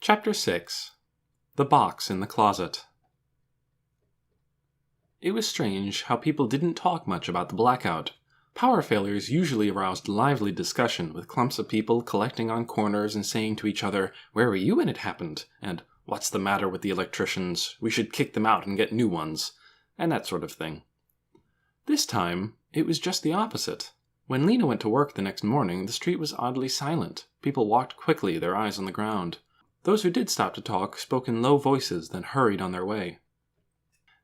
Chapter 6. The Box in the Closet. It was strange how people didn't talk much about the blackout. Power failures usually aroused lively discussion, with clumps of people collecting on corners and saying to each other, "Where were you when it happened?" and "What's the matter with the electricians? We should kick them out and get new ones," and that sort of thing. This time, it was just the opposite. When Lena went to work the next morning, the street was oddly silent. People walked quickly, their eyes on the ground. Those who did stop to talk spoke in low voices, then hurried on their way.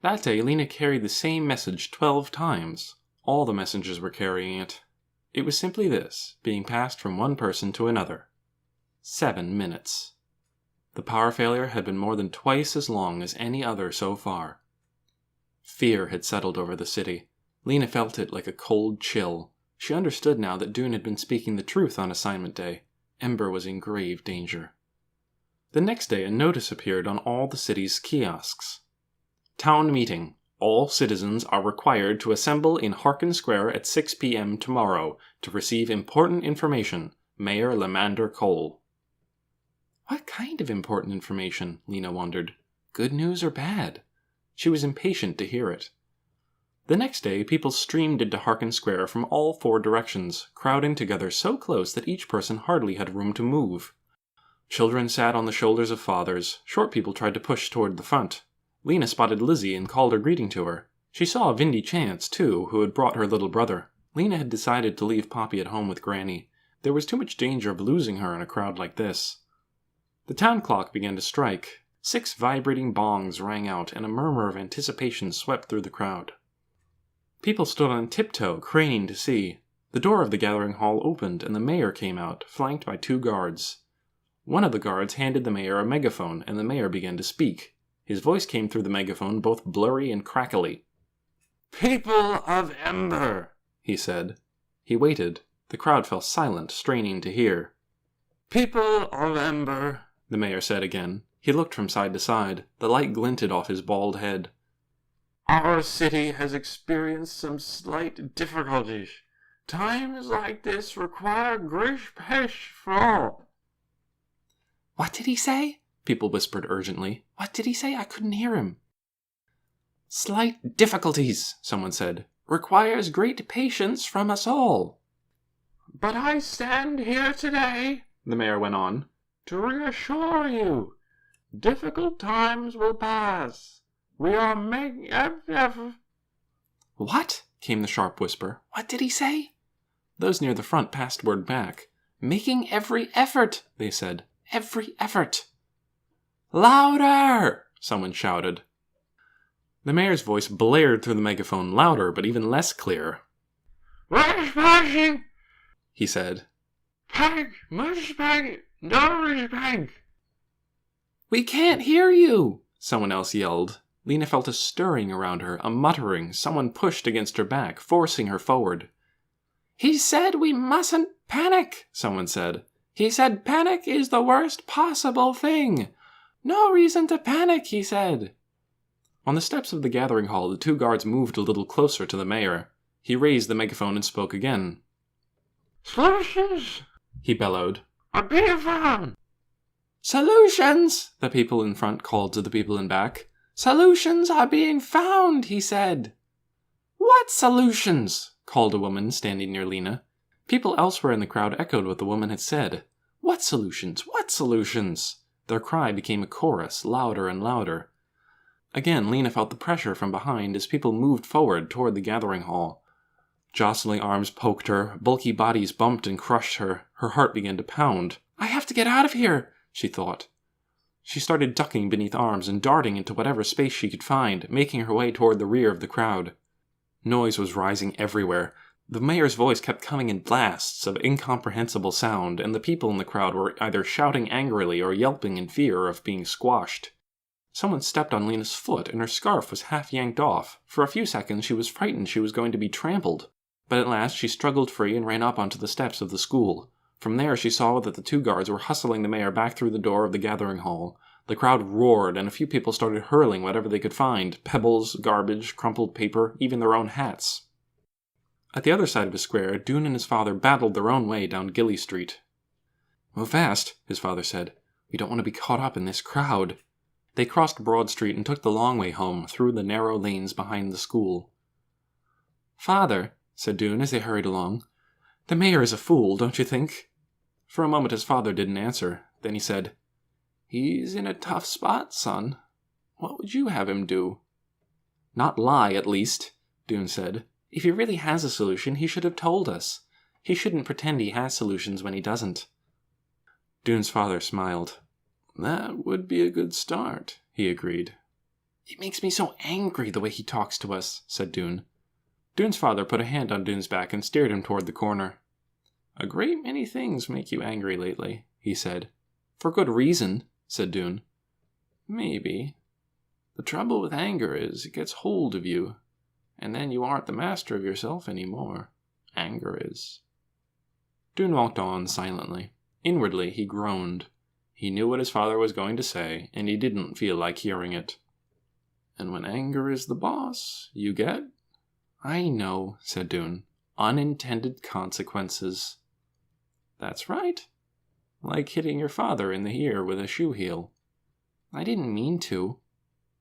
That day, Lena carried the same message 12 times. All the messengers were carrying it. It was simply this, being passed from one person to another. 7 minutes. The power failure had been more than twice as long as any other so far. Fear had settled over the city. Lena felt it like a cold chill. She understood now that Dune had been speaking the truth on assignment day. Ember was in grave danger. The next day, a notice appeared on all the city's kiosks. Town meeting. All citizens are required to assemble in Harkin Square at 6 p.m. tomorrow to receive important information. Mayor Lamander Cole. What kind of important information? Lena wondered. Good news or bad? She was impatient to hear it. The next day, people streamed into Harkin Square from all 4 directions, crowding together so close that each person hardly had room to move. Children sat on the shoulders of fathers. Short people tried to push toward the front. Lena spotted Lizzie and called her greeting to her. She saw Vindy Chance, too, who had brought her little brother. Lena had decided to leave Poppy at home with Granny. There was too much danger of losing her in a crowd like this. The town clock began to strike. 6 vibrating bongs rang out, and a murmur of anticipation swept through the crowd. People stood on tiptoe, craning to see. The door of the gathering hall opened, and the mayor came out, flanked by 2 guards. One of the guards handed the mayor a megaphone, and the mayor began to speak. His voice came through the megaphone, both blurry and crackly. "People of Ember," he said. He waited. The crowd fell silent, straining to hear. "People of Ember," the mayor said again. He looked from side to side. The light glinted off his bald head. "Our city has experienced some slight difficulties. Times like this require great patience for all." "What did he say?" People whispered urgently. "What did he say? I couldn't hear him." "Slight difficulties," someone said. "Requires great patience from us all." "But I stand here today," the mayor went on, "to reassure you. Difficult times will pass. We are making every effort." "What?" came the sharp whisper. "What did he say?" Those near the front passed word back. "Making every effort," they said. "Every effort." "Louder!" someone shouted. The mayor's voice blared through the megaphone, louder but even less clear. "Respect," he said. "Panic, respect, no respect." "We can't hear you," someone else yelled. Lena felt a stirring around her, a muttering. Someone pushed against her back, forcing her forward. "He said we mustn't panic," someone said. "He said panic is the worst possible thing. No reason to panic, he said." On the steps of the gathering hall, the 2 guards moved a little closer to the mayor. He raised the megaphone and spoke again. "Solutions," he bellowed, "are being found." "Solutions," the people in front called to the people in back. "Solutions are being found," he said. "What solutions?" called a woman standing near Lena. People elsewhere in the crowd echoed what the woman had said. "What solutions? What solutions?" Their cry became a chorus, louder and louder. Again, Lena felt the pressure from behind as people moved forward toward the gathering hall. Jostling arms poked her, bulky bodies bumped and crushed her. Her heart began to pound. "I have to get out of here," she thought. She started ducking beneath arms and darting into whatever space she could find, making her way toward the rear of the crowd. Noise was rising everywhere. The mayor's voice kept coming in blasts of incomprehensible sound, and the people in the crowd were either shouting angrily or yelping in fear of being squashed. Someone stepped on Lena's foot, and her scarf was half yanked off. For a few seconds she was frightened she was going to be trampled. But at last she struggled free and ran up onto the steps of the school. From there she saw that the 2 guards were hustling the mayor back through the door of the gathering hall. The crowd roared, and a few people started hurling whatever they could find. Pebbles, garbage, crumpled paper, even their own hats. At the other side of the square, Dune and his father battled their own way down Gilly Street. "Move fast," his father said. We don't want to be caught up in this crowd. They crossed Broad Street and took the long way home, through the narrow lanes behind the school. "Father," said Doone as they hurried along, "the mayor is a fool, don't you think?" For a moment his father didn't answer. Then he said, "He's in a tough spot, son. What would you have him do?" "Not lie, at least," Doone said. "If he really has a solution, he should have told us. He shouldn't pretend he has solutions when he doesn't." Doone's father smiled. "That would be a good start," he agreed. "It makes me so angry the way he talks to us," said Doone. Doone's father put a hand on Doone's back and steered him toward the corner. "A great many things make you angry lately," he said. "For good reason," said Doone. "Maybe. The trouble with anger is it gets hold of you, and then you aren't the master of yourself anymore. Anger is." Doone walked on silently. Inwardly, he groaned. He knew what his father was going to say, and he didn't feel like hearing it. "And when anger is the boss, you get—" "I know," said Doone. "Unintended consequences." "That's right. Like hitting your father in the ear with a shoe heel." "I didn't mean to."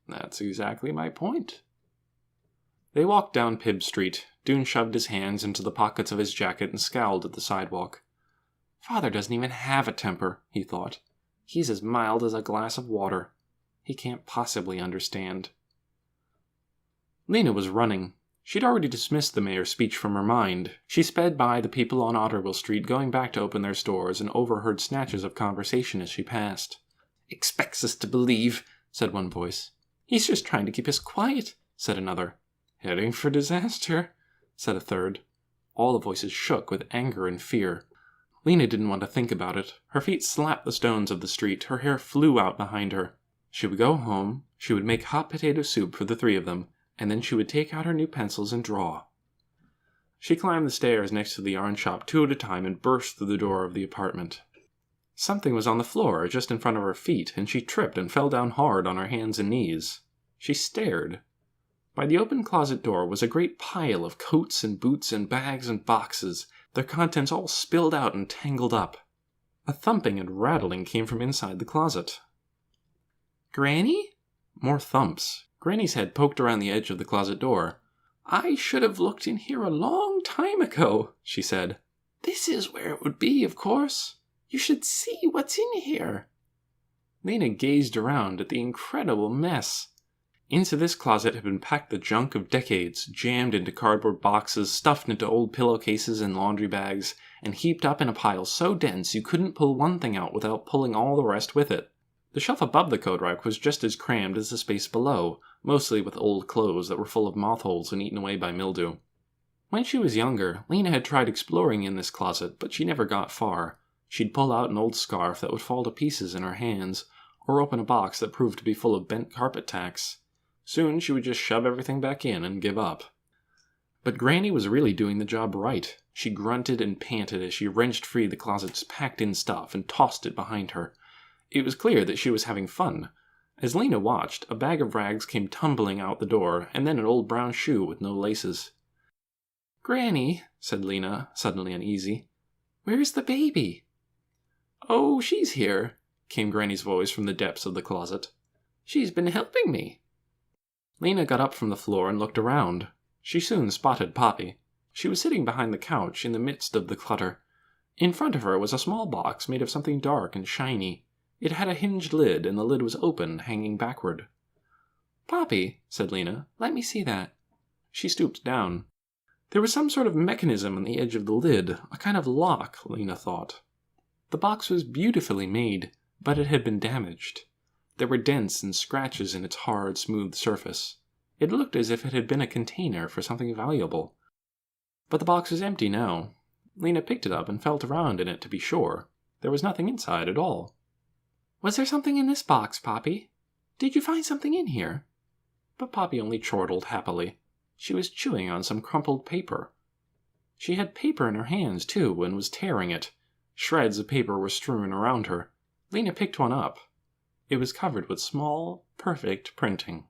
"That's exactly my point." They walked down Pibb Street. Doone shoved his hands into the pockets of his jacket and scowled at the sidewalk. "Father doesn't even have a temper," he thought. "He's as mild as a glass of water. He can't possibly understand." Lena was running. She'd already dismissed the mayor's speech from her mind. She sped by the people on Otterville Street going back to open their stores and overheard snatches of conversation as she passed. "Expects us to believe," said one voice. "He's just trying to keep us quiet," said another. "Heading for disaster," said a third. All the voices shook with anger and fear. Lena didn't want to think about it. Her feet slapped the stones of the street. Her hair flew out behind her. She would go home. She would make hot potato soup for the three of them, and then she would take out her new pencils and draw. She climbed the stairs next to the yarn shop 2 at a time and burst through the door of the apartment. Something was on the floor just in front of her feet, and she tripped and fell down hard on her hands and knees. She stared. By the open closet door was a great pile of coats and boots and bags and boxes, their contents all spilled out and tangled up. A thumping and rattling came from inside the closet. "Granny?" More thumps. Granny's head poked around the edge of the closet door. "I should have looked in here a long time ago," she said. "This is where it would be, of course. You should see what's in here." Lena gazed around at the incredible mess. Into this closet had been packed the junk of decades, jammed into cardboard boxes, stuffed into old pillowcases and laundry bags, and heaped up in a pile so dense you couldn't pull one thing out without pulling all the rest with it. The shelf above the coat rack was just as crammed as the space below, mostly with old clothes that were full of moth holes and eaten away by mildew. When she was younger, Lena had tried exploring in this closet, but she never got far. She'd pull out an old scarf that would fall to pieces in her hands, or open a box that proved to be full of bent carpet tacks. Soon she would just shove everything back in and give up. But Granny was really doing the job right. She grunted and panted as she wrenched free the closet's packed-in stuff and tossed it behind her. It was clear that she was having fun. As Lena watched, a bag of rags came tumbling out the door, and then an old brown shoe with no laces. "Granny," said Lena, suddenly uneasy, "where's the baby?" "Oh, she's here," came Granny's voice from the depths of the closet. "She's been helping me." Lena got up from the floor and looked around. She soon spotted Poppy. She was sitting behind the couch in the midst of the clutter. In front of her was a small box made of something dark and shiny. It had a hinged lid, and the lid was open, hanging backward. "Poppy," said Lena, "let me see that." She stooped down. There was some sort of mechanism on the edge of the lid, a kind of lock, Lena thought. The box was beautifully made, but it had been damaged. There were dents and scratches in its hard, smooth surface. It looked as if it had been a container for something valuable. But the box was empty now. Lena picked it up and felt around in it to be sure. There was nothing inside at all. "Was there something in this box, Poppy? Did you find something in here?" But Poppy only chortled happily. She was chewing on some crumpled paper. She had paper in her hands, too, and was tearing it. Shreds of paper were strewn around her. Lena picked one up. It was covered with small, perfect printing.